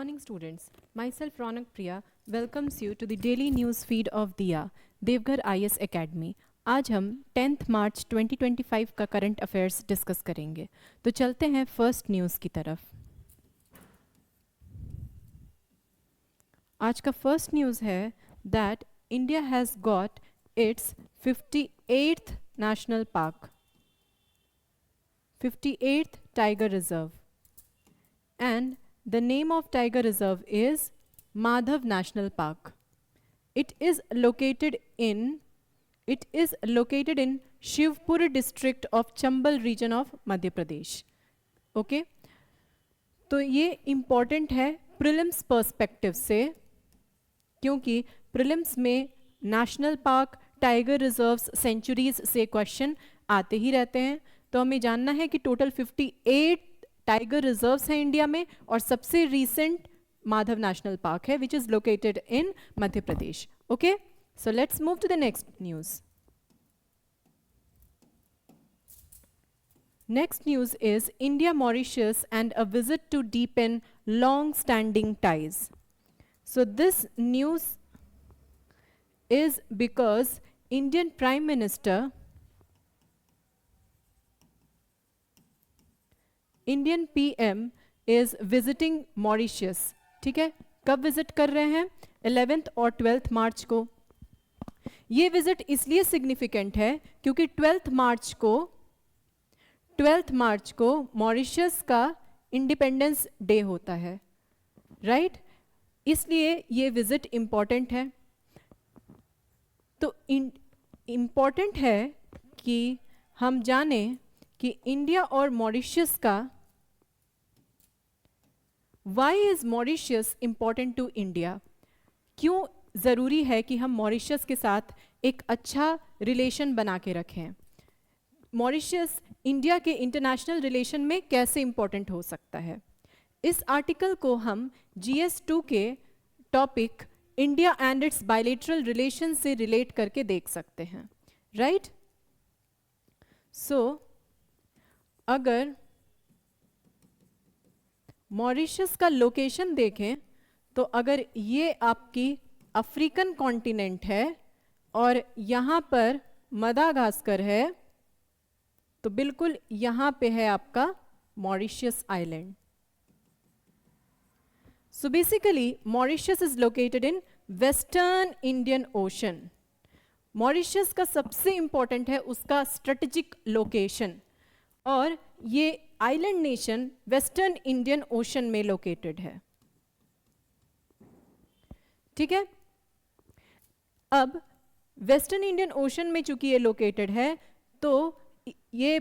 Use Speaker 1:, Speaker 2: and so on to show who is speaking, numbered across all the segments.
Speaker 1: morning, students. Myself, Ronak Priya, welcomes you to the daily news feed of दिया Deoghar IS Academy. आज हम 10th मार्च 2025 का current affairs discuss करेंगे. तो चलते हैं फर्स्ट न्यूज़ की तरफ. आज का फर्स्ट न्यूज़ है that India has got its 58th national park, 58th tiger reserve, and the name of tiger reserve is Madhav National Park. It is located in Shivpur district of Chambal region of Madhya Pradesh. Okay, तो ये important है prelims perspective से, क्योंकि prelims में national park, tiger reserves, sanctuaries से question आते ही रहते हैं. तो हमें जानना है कि total 58 टाइगर रिजर्व्स हैं इंडिया में और सबसे रीसेंट माधव नेशनल पार्क है which is located in Madhya Pradesh. Okay, so let's move to the next news. Next news is India Mauritius and a visit to deepen long standing ties. So this news is because Indian prime minister Indian PM is visiting Mauritius. ठीक है, कब visit कर रहे हैं? 11th और 12th मार्च को. ये visit इसलिए सिग्निफिकेंट है क्योंकि 12th मार्च को मॉरिशस का इंडिपेंडेंस डे होता है, राइट? इसलिए ये विजिट इंपॉर्टेंट है. तो इंपॉर्टेंट है कि हम जानें कि इंडिया और मॉरिशस का why is Mauritius important to India, क्यों ज़रूरी है कि हम मॉरिशस के साथ एक अच्छा रिलेशन बना के रखें. मॉरिशस इंडिया के इंटरनेशनल रिलेशन में कैसे इंपॉर्टेंट हो सकता है, इस आर्टिकल को हम GS2 के topic India and it's bilateral relation से रिलेट करके देख सकते हैं, राइट? सो अगर मॉरिशस का लोकेशन देखें तो अगर ये आपकी अफ्रीकन कॉन्टिनेंट है और यहाँ पर मदागास्कर है, तो बिल्कुल यहाँ पे है आपका Mauritius island. So basically Mauritius is located in western Indian ocean. Mauritius का सबसे इंपॉर्टेंट है उसका स्ट्रेटेजिक लोकेशन, और ये island nation western Indian ocean में लोकेटेड है. ठीक है, अब वेस्टर्न इंडियन ओशन में चूंकि ये लोकेटेड है तो ये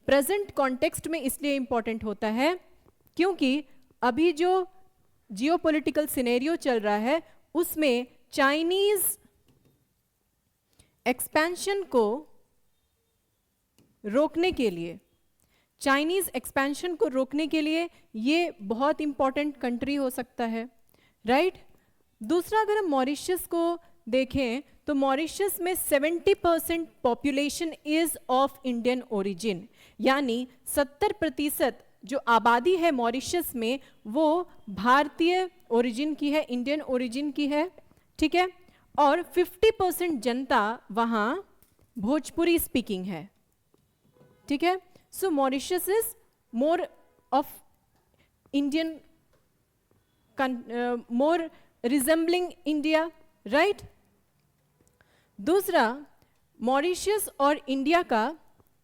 Speaker 1: प्रेजेंट कॉन्टेक्स्ट में इसलिए इंपॉर्टेंट होता है क्योंकि अभी जो जियोपॉलिटिकल सिनेरियो चल रहा है उसमें चाइनीज एक्सपेंशन को रोकने के लिए, ये बहुत इंपॉर्टेंट कंट्री हो सकता है, राइट? दूसरा, अगर हम मॉरिशस को देखें तो मॉरिशस में 70% population is of Indian origin, यानी 70% जो आबादी है मॉरिशस में वो भारतीय ओरिजिन की है, इंडियन ओरिजिन की है. ठीक है, और 50% जनता वहां भोजपुरी स्पीकिंग है. ठीक है, so Mauritius is more of Indian, more resembling India, right? दूसरा, मॉरिशस और इंडिया का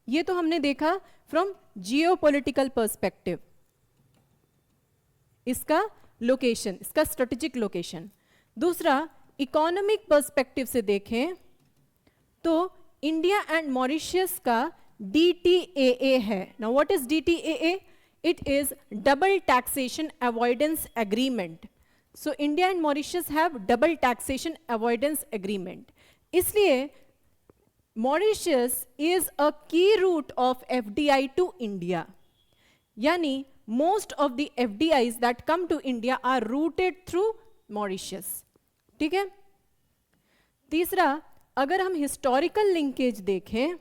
Speaker 1: ये तो हमने देखा फ्रॉम जियोपॉलिटिकल पर्सपेक्टिव, इसका लोकेशन, इसका स्ट्रेटेजिक लोकेशन. दूसरा, इकोनॉमिक पर्सपेक्टिव से देखें तो इंडिया एंड मॉरिशस का DTAA है. Now what is DTAA? It is double taxation avoidance agreement. So India and Mauritius have double taxation avoidance agreement. इसलिए Mauritius is a key route of FDI to India, यानी most of the FDIs that come to India are routed through Mauritius. ठीक है. तीसरा, अगर हम historical linkage देखें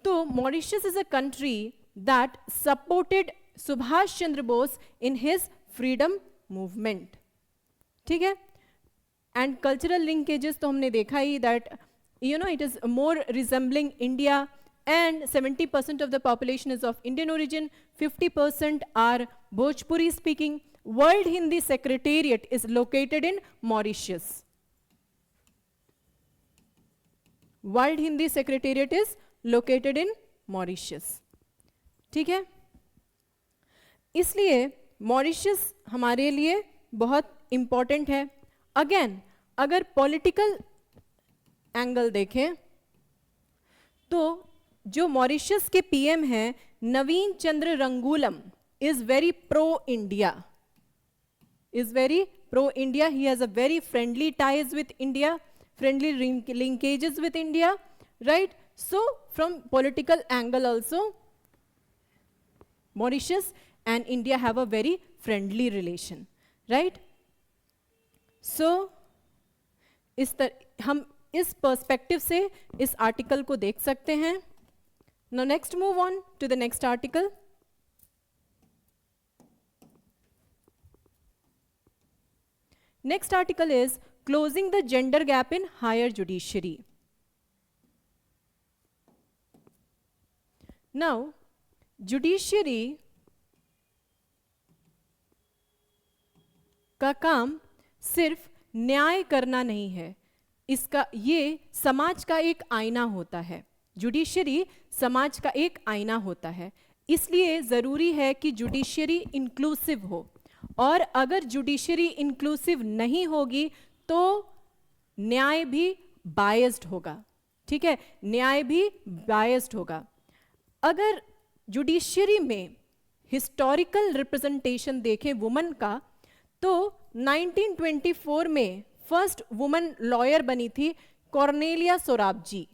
Speaker 1: तो Mauritius is a country that supported Subhash Chandra Bose in his freedom movement, ठीक है। एंड कल्चरल लिंकेजेस तो हमने देखा ही, that you know it is more resembling India, and 70% of the population is of Indian origin, 50% are Bhojpuri speaking. World Hindi Secretariat is located in Mauritius. World Hindi Secretariat is located in Mauritius, ठीक है। इसलिए Mauritius हमारे लिए बहुत important है। Again अगर political angle देखें तो जो मॉरिशस के पीएम हैं Navin Chandra Ramgoolam is very pro India, is very pro India. He has a very friendly ties with India, friendly linkages with India, right? So from political angle also Mauritius and India have a very friendly relation, right? So हम इस perspective से इस article को देख सकते हैं। Now next move on to the next article. Next article is closing the gender gap in higher judiciary. Now judiciary का काम सिर्फ न्याय करना नहीं है, इसका ये समाज का एक आईना होता है। जुडिशरी समाज का एक आईना होता है, इसलिए ज़रूरी है कि जुडिशरी इंक्लूसिव हो, और अगर जुडिशरी इंक्लूसिव नहीं होगी तो न्याय भी बायस्ड होगा, ठीक है, न्याय भी बायस्ड होगा। अगर जुडिशरी में हिस्टोरिकल रिप्रेजेंटेशन देखें वुमन का, तो 1924 में फर्स्ट वुमन लॉयर बनी थी कॉर्नेलिया सोराबजी,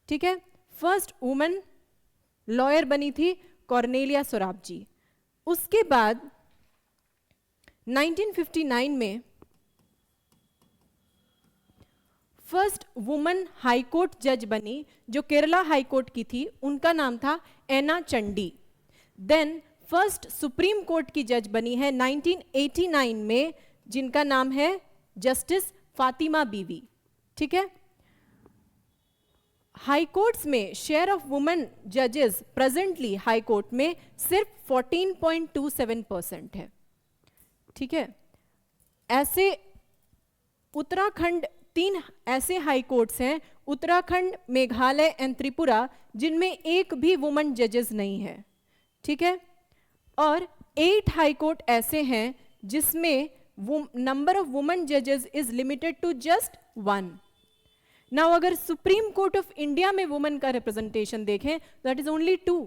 Speaker 1: ठीक है, फर्स्ट वुमन लॉयर बनी थी कॉर्नेलिया सोराबजी। उसके बाद 1959 में फर्स्ट वुमन हाई कोर्ट जज बनी जो केरला हाई कोर्ट की थी, उनका नाम था Anna Chandy. Then first supreme court की जज बनी है 1989 में, जिनका नाम है जस्टिस फातिमा बीवी, ठीक है। हाई कोर्ट्स में शेयर ऑफ वुमेन जजेस प्रेजेंटली हाई कोर्ट में सिर्फ 14.27% है, ठीक है। ऐसे उत्तराखंड 3 ऐसे हाई कोर्ट्स हैं, उत्तराखंड, मेघालय एंड त्रिपुरा, जिनमें एक भी वुमेन जजेस नहीं है, ठीक है। और 8 हाई कोर्ट ऐसे हैं जिसमें नंबर ऑफ वुमेन जजेस is limited to just 1। Now अगर सुप्रीम कोर्ट ऑफ इंडिया में वुमेन का रिप्रेजेंटेशन देखें, that is only 2,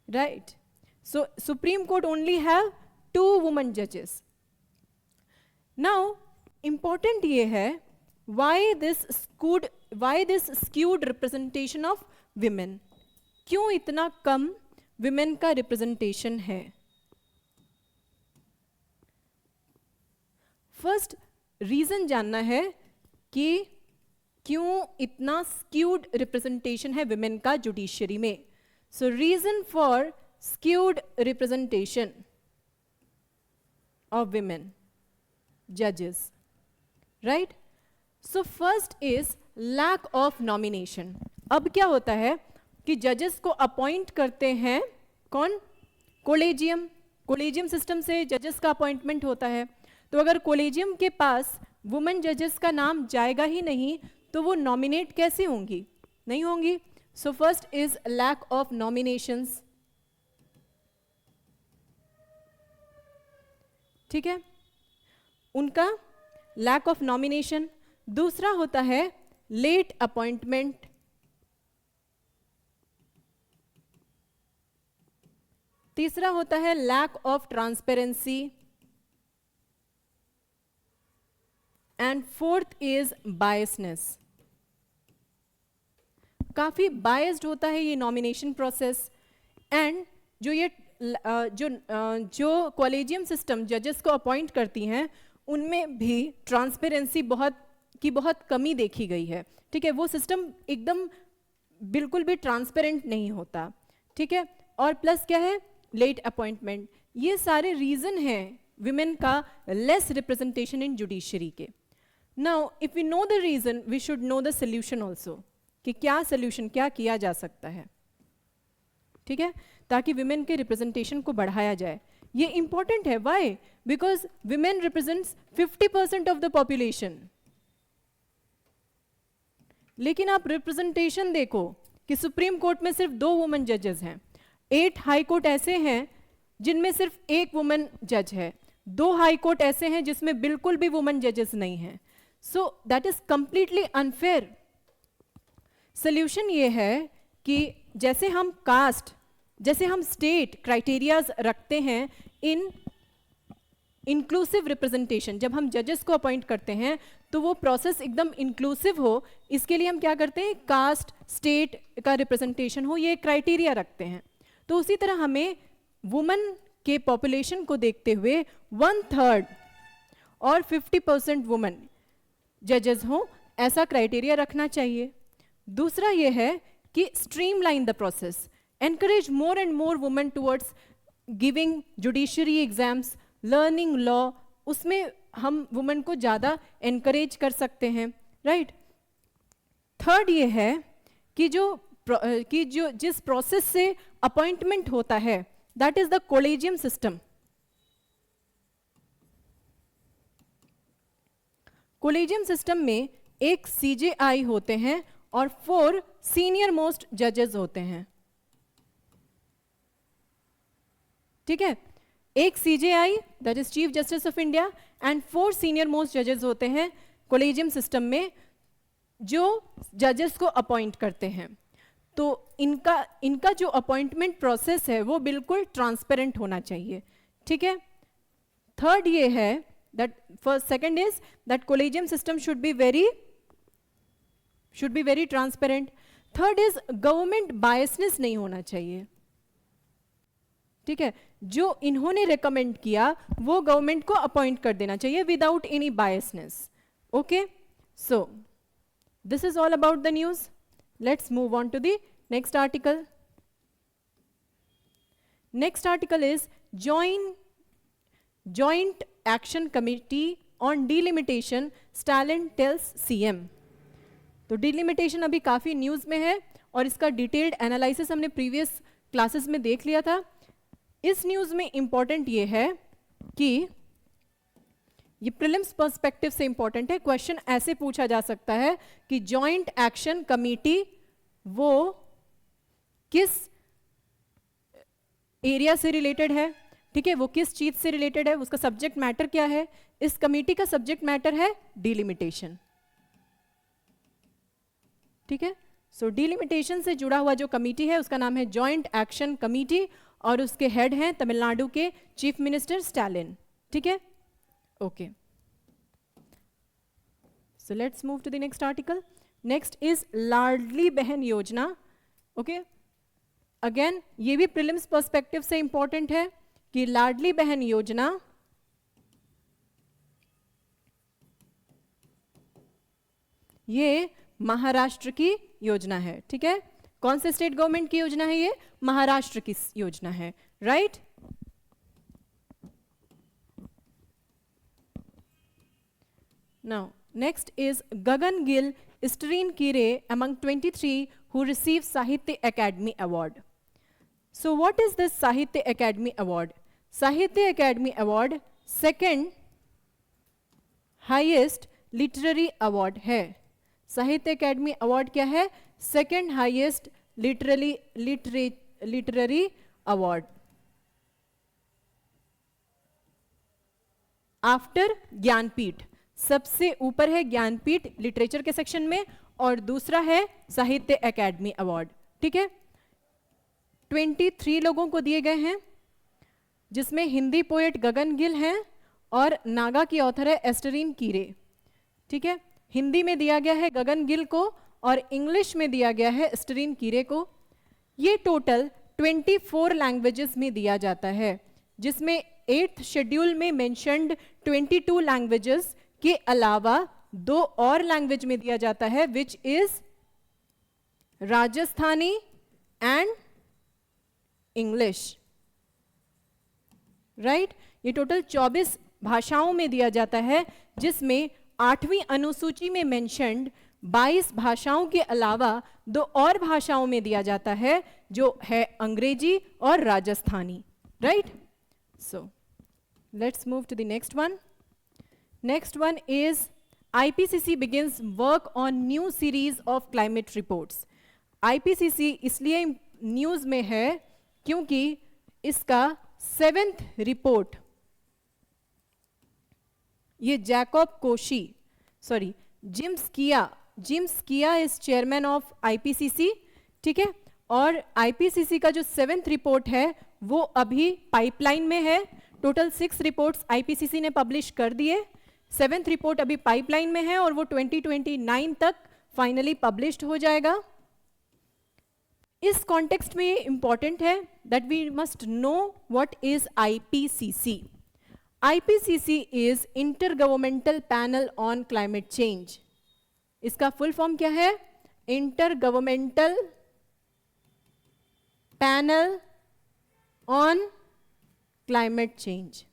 Speaker 1: right. So Supreme Court only have 2 women जजेस। नाउ इंपॉर्टेंट ये है, why this skewed representation of women, क्यों इतना कम women का representation है। फर्स्ट रीजन जानना है कि क्यों इतना skewed representation है women का जुडिशरी में। So reason for skewed representation of women judges, right? So first is lack of nomination. अब क्या होता है कि जजेस को अपॉइंट करते हैं कौन? कोलेजियम। कोलेजियम सिस्टम से जजेस का अपॉइंटमेंट होता है, तो अगर कोलेजियम के पास वुमेन जजेस का नाम जाएगा ही नहीं तो वो नॉमिनेट कैसे होंगी? नहीं होंगी। So first is lack of nominations, ठीक है, उनका लैक ऑफ नॉमिनेशन। दूसरा होता है लेट अपॉइंटमेंट, तीसरा होता है lack of transparency, and fourth is biasness. काफी बायस्ड होता है ये नॉमिनेशन प्रोसेस, एंड जो कॉलेजियम सिस्टम जजेस को अपॉइंट करती हैं उनमें भी ट्रांसपेरेंसी बहुत कमी देखी गई है, ठीक है। वो सिस्टम एकदम बिल्कुल भी ट्रांसपेरेंट नहीं होता, ठीक है। और प्लस क्या है? Late appointment. ये सारे रीजन हैं विमेन का लेस रिप्रेजेंटेशन इन जुडिशरी के. Now if we know the reason we should know the solution also, कि क्या सोल्यूशन, क्या किया जा सकता है. ठीक है, ताकि विमेन के रिप्रेजेंटेशन को बढ़ाया जाए. ये इंपॉर्टेंट है. Why? Because women represents 50% of the population. लेकिन आप रिप्रेजेंटेशन देखो कि सुप्रीम कोर्ट में सिर्फ 2 वुमेन जजेस हैं, 8 हाई कोर्ट ऐसे हैं जिनमें सिर्फ 1 वुमेन जज है, 2 हाई कोर्ट ऐसे हैं जिसमें बिल्कुल भी वुमेन जजेस नहीं हैं. So that is completely unfair. Solution ये है कि जैसे हम कास्ट, जैसे हम स्टेट क्राइटेरियाज रखते हैं इन इंक्लूसिव रिप्रेजेंटेशन, जब हम जजेस को अपॉइंट करते हैं तो वो प्रोसेस एकदम इंक्लूसिव हो, इसके लिए हम क्या करते हैं, कास्ट स्टेट का रिप्रेजेंटेशन हो, ये क्राइटेरिया रखते हैं. तो उसी तरह हमें वुमेन के पॉपुलेशन को देखते हुए 1/3 और 50% वुमेन जजेस हो, ऐसा क्राइटेरिया रखना चाहिए. दूसरा ये है कि streamline the process, encourage more and more women towards giving judiciary exams, learning law. उसमें हम वुमेन को ज़्यादा encourage कर सकते हैं, राइट. थर्ड ये है कि जो जिस प्रोसेस से अपॉइंटमेंट होता है, that is the collegium system. Collegium system में एक CJI होते हैं और 4 सीनियर मोस्ट जजेस होते हैं. ठीक है, एक CJI that is chief justice of India and 4 senior most जजेस होते हैं कोलेजियम सिस्टम में, जो जजेस को अपॉइंट करते हैं. तो इनका जो अपॉइंटमेंट प्रोसेस है वो बिल्कुल ट्रांसपेरेंट होना चाहिए. ठीक है. थर्ड ये है that first second is that collegium system should be very transparent. Third is government biasness नहीं होना चाहिए. ठीक है, जो इन्होंने रेकमेंड किया वो गवर्नमेंट को अपॉइंट कर देना चाहिए without any biasness. Okay, so this is all about the news. Let's move on to the next article. Next article is joint action committee on delimitation, Stalin tells CM. तो delimitation अभी काफी news में है और इसका डिटेल्ड एनालिसिस हमने previous classes में देख लिया था. इस न्यूज में इंपॉर्टेंट ये है कि ये प्रीलिम्स पर्सपेक्टिव से इंपॉर्टेंट है. क्वेश्चन ऐसे पूछा जा सकता है कि जॉइंट एक्शन कमिटी वो किस एरिया से रिलेटेड है. ठीक है, वो किस चीज से रिलेटेड है, उसका सब्जेक्ट मैटर क्या है. इस कमिटी का सब्जेक्ट मैटर है डिलिमिटेशन. ठीक है, सो डिलिमिटेशन से जुड़ा हुआ जो कमिटी है उसका नाम है जॉइंट एक्शन कमिटी और उसके हेड हैं तमिलनाडु के चीफ मिनिस्टर स्टालिन. ठीक है, okay. So let's move to the next article. Next is Ladli Behan Yojana. Okay, again ये भी प्रीलिम्स पर्सपेक्टिव से इंपॉर्टेंट है कि लाडली बहन योजना ये महाराष्ट्र की योजना है. ठीक है, कौन से स्टेट गवर्नमेंट की योजना है ये? महाराष्ट्र की योजना है, right. Now next is Gagan Gill, Easterine Kire among 23 who received Sahitya Academy Award. So what is this Sahitya Academy Award? Sahitya Academy Award second highest literary award है. साहित्य अकेडमी अवार्ड क्या है? Second highest literary award after Jnanpith. सबसे ऊपर है Jnanpith literature के section में और दूसरा है साहित्य अकेडमी अवार्ड. ठीक है, 23 लोगों को दिए गए हैं जिसमें हिंदी पोएट गगन गिल हैं और नागा की ऑथर है एस्टरीन कीरे. ठीक है, हिंदी में दिया गया है गगन गिल को और इंग्लिश में दिया गया है एस्टरीन कीरे को. ये टोटल 24 लैंग्वेजेस में दिया जाता है जिसमें 8th शेड्यूल में मेंशन्ड 22 लैंग्वेजेस के अलावा 2 और लैंग्वेज में दिया जाता है which is Rajasthani and English. Right. ये टोटल 24 भाषाओं में दिया जाता है, जिसमें 8वीं अनुसूची में मेंशन्ड 22 भाषाओं के अलावा 2 और भाषाओं में दिया जाता है, जो है अंग्रेजी और Rajasthani, right. So let's move to the next one. Next one is IPCC begins work on new series of climate reports. IPCC इसलिए न्यूज में है क्योंकि इसका 7th रिपोर्ट, ये जैकब कोशी, सॉरी जिम्स किया इज चेयरमैन ऑफ IPCC, ठीक है। और IPCC का जो 7th रिपोर्ट है वो अभी पाइपलाइन में है। टोटल 6 रिपोर्ट्स IPCC ने पब्लिश कर दिए, 7th रिपोर्ट अभी पाइपलाइन में है और वो 2029 तक फाइनली पब्लिश्ड हो जाएगा। इस कॉन्टेक्स्ट में ये इंपॉर्टेंट है that we must know what is IPCC. IPCC इज intergovernmental panel on climate change. इसका फुल फॉर्म क्या है? Intergovernmental panel on climate change.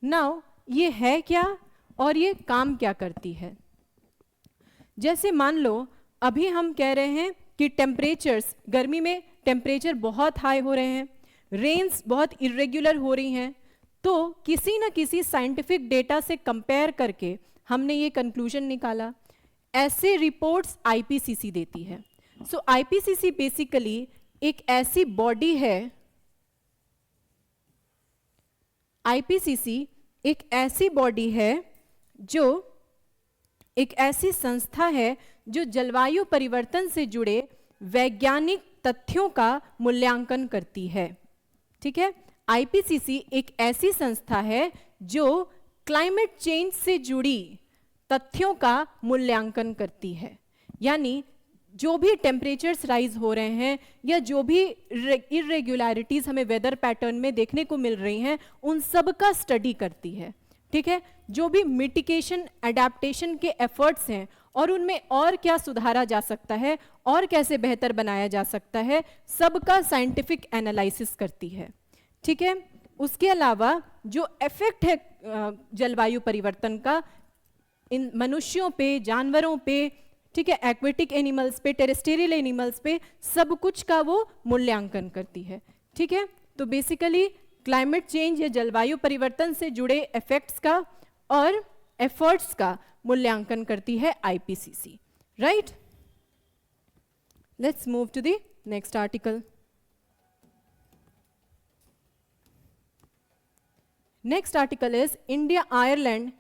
Speaker 1: Now ये है क्या और ये काम क्या करती है? जैसे मान लो अभी हम कह रहे हैं कि टेम्परेचर्स, गर्मी में टेम्परेचर बहुत हाई हो रहे हैं, रेन्स बहुत इरेग्युलर हो रही हैं, तो किसी न किसी साइंटिफिक डेटा से कंपेयर करके हमने ये कंक्लूजन निकाला। ऐसे रिपोर्ट्स IPCC देती है। सो IPCC बेसिकली एक ऐसी बॉडी है, IPCC एक ऐसी बॉडी है जो एक ऐसी संस्था है जो जलवायु परिवर्तन से जुड़े वैज्ञानिक तथ्यों का मूल्यांकन करती है, ठीक है। IPCC एक ऐसी संस्था है जो क्लाइमेट चेंज से जुड़ी तथ्यों का मूल्यांकन करती है, यानी जो भी टेम्परेचर्स राइज हो रहे हैं या जो भी इरेग्युलरिटीज हमें वेदर पैटर्न में देखने को मिल रही हैं, उन सब का स्टडी करती है, ठीक है। जो भी मिटिगेशन एडेप्टेशन के एफर्ट्स हैं और उनमें और क्या सुधारा जा सकता है और कैसे बेहतर बनाया जा सकता है, सबका साइंटिफिक एनालिसिस करती है, ठीक है। उसके अलावा जो इफेक्ट है जलवायु परिवर्तन का इन मनुष्यों पे, जानवरों पे, ठीक है, एक्वेटिक एनिमल्स पे, टेरेस्टेरियल एनिमल्स पे, सब कुछ का वो मूल्यांकन करती है, ठीक है। तो बेसिकली क्लाइमेट चेंज या जलवायु परिवर्तन से जुड़े इफेक्ट्स का और एफर्ट्स का मूल्यांकन करती है IPCC, right. Let's move to the next article. Next article is India Ireland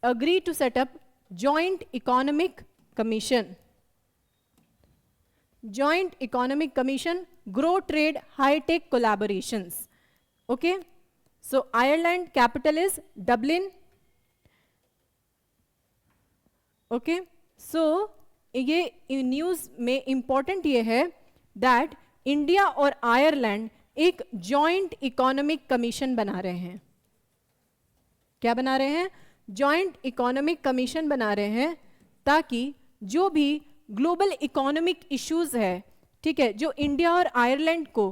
Speaker 1: agree to set up joint economic commission. Joint economic commission, grow trade, high tech collaborations. Okay, so Ireland capital is Dublin. Okay, so ये news में important ये है that India और Ireland एक joint economic commission बना रहे हैं. क्या बना रहे हैं? जॉइंट इकोनॉमिक कमीशन बना रहे हैं ताकि जो भी ग्लोबल इकोनॉमिक इश्यूज है, ठीक है, जो इंडिया और आयरलैंड को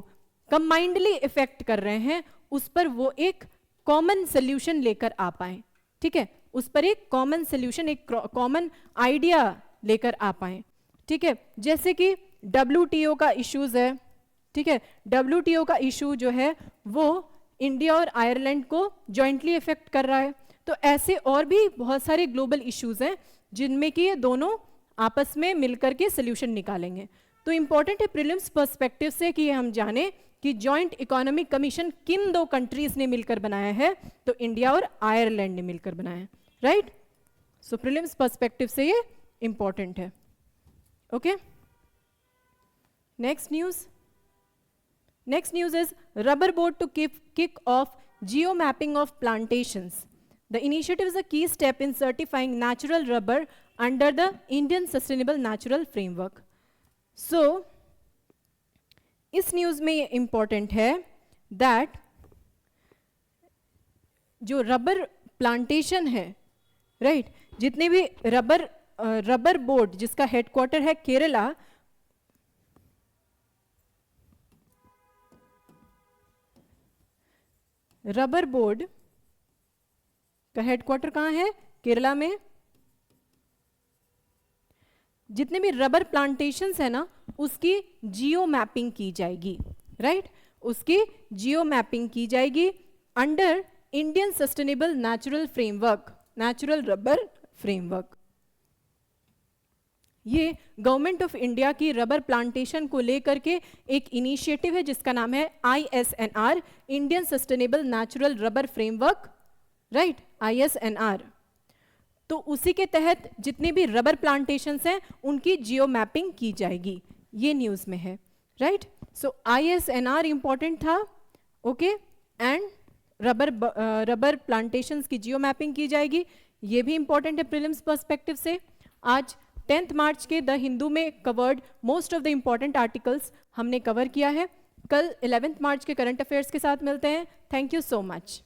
Speaker 1: कंबाइंडली इफेक्ट कर रहे हैं, उस पर वो एक कॉमन सोल्यूशन लेकर आ पाए. ठीक है, उस पर एक कॉमन सोल्यूशन, एक कॉमन आइडिया लेकर आ पाए. ठीक है, जैसे कि WTO का इश्यूज है. ठीक है, WTO का इशू जो है वो इंडिया और आयरलैंड को जॉइंटली इफेक्ट कर रहा है. तो ऐसे और भी बहुत सारे ग्लोबल इश्यूज हैं जिनमें कि ये दोनों आपस में मिलकर के सोल्यूशन निकालेंगे. तो इंपॉर्टेंट है प्रीलिम्स पर्सपेक्टिव से कि हम जाने कि जॉइंट इकोनॉमिक कमीशन किन दो कंट्रीज ने मिलकर बनाया है. तो इंडिया और आयरलैंड ने मिलकर बनाया है. राइट, सो प्रीलिम्स पर्सपेक्टिव से ये इंपॉर्टेंट है. Okay, next news is rubber board to kick off geo mapping of plantations. The initiative is a key step in certifying natural rubber under the Indian Sustainable Natural Framework. So, इस news में ये important है that जो rubber plantation है, right, जितने भी rubber board जिसका headquarter है केरला, रबर बोर्ड का हेडक्वार्टर कहाँ है? केरला में। जितने भी रबर प्लांटेशंस है ना, उसकी जियो मैपिंग की जाएगी, राइट? उसकी जियो मैपिंग की जाएगी under Indian sustainable natural framework, natural rubber framework. ये गवर्नमेंट ऑफ इंडिया की रबर प्लांटेशन को लेकर के एक इनिशिएटिव है जिसका नाम है ISNR, Indian sustainable natural rubber framework, right? ISNR। तो उसी के तहत जितने भी रबर प्लांटेशंस हैं उनकी जियो मैपिंग की जाएगी, ये न्यूज़ में है, राइट? सो ISNR इंपॉर्टेंट था, ओके, एंड रबर प्लांटेशंस की जियो मैपिंग की जाएगी, ये भी इंपॉर्टेंट है प्रीलिम्स पर्सपेक्टिव से। आज 10th मार्च के द हिंदू में covered most of the important articles हमने कवर किया है। कल 11th मार्च के करंट अफेयर्स के साथ मिलते हैं। Thank you so much.